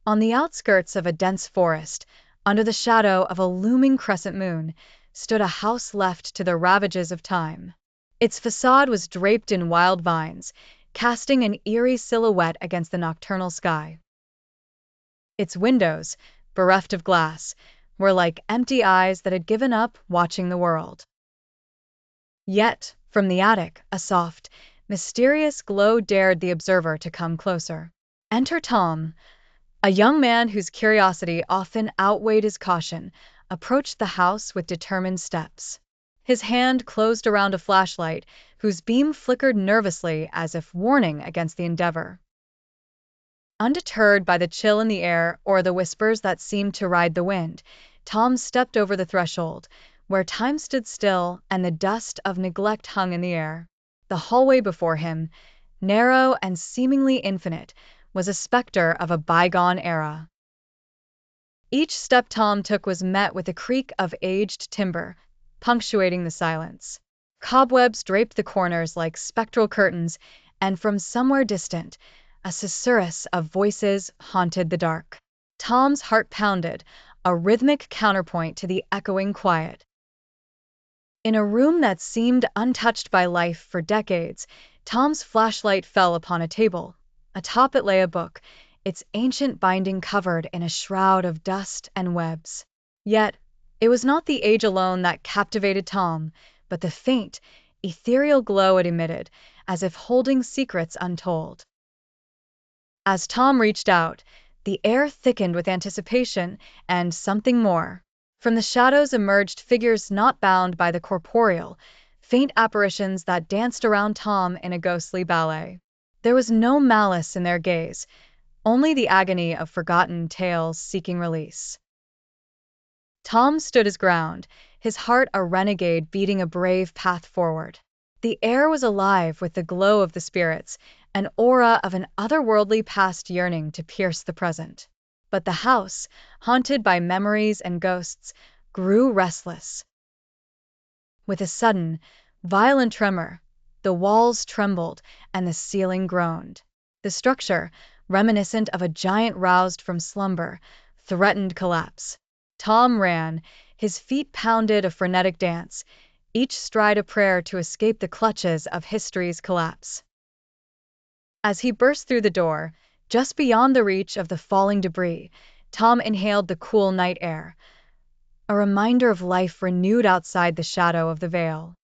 On the outskirts of a dense forest, under the shadow of a looming crescent moon, stood a house left to the ravages of time. Its facade was draped in wild vines, casting an eerie silhouette against the nocturnal sky. Its windows, bereft of glass, were like empty eyes that had given up watching the world. Yet, from the attic, a soft, mysterious glow dared the observer to come closer. Enter Tom, a young man whose curiosity often outweighed his caution, approached the house with determined steps. His hand closed around a flashlight, whose beam flickered nervously as if warning against the endeavor. Undeterred by the chill in the air or the whispers that seemed to ride the wind, Tom stepped over the threshold, where time stood still and the dust of neglect hung in the air. The hallway before him, narrow and seemingly infinite, was a specter of a bygone era. Each step Tom took was met with a creak of aged timber, punctuating the silence. Cobwebs draped the corners like spectral curtains, and from somewhere distant, a susurrus of voices haunted the dark. Tom's heart pounded, a rhythmic counterpoint to the echoing quiet. In a room that seemed untouched by life for decades, Tom's flashlight fell upon a table. Atop it lay a book, its ancient binding covered in a shroud of dust and webs. Yet, it was not the age alone that captivated Tom, but the faint, ethereal glow it emitted, as if holding secrets untold. As Tom reached out, the air thickened with anticipation and something more. From the shadows emerged figures not bound by the corporeal, faint apparitions that danced around Tom in a ghostly ballet. There was no malice in their gaze, only the agony of forgotten tales seeking release. Tom stood his ground, his heart a renegade beating a brave path forward. The air was alive with the glow of the spirits, an aura of an otherworldly past yearning to pierce the present. But the house, haunted by memories and ghosts, grew restless. With a sudden, violent tremor, the walls trembled and the ceiling groaned. The structure, reminiscent of a giant roused from slumber, threatened collapse. Tom ran, his feet pounded a frenetic dance, each stride a prayer to escape the clutches of history's collapse. As he burst through the door, just beyond the reach of the falling debris, Tom inhaled the cool night air, a reminder of life renewed outside the shadow of the veil.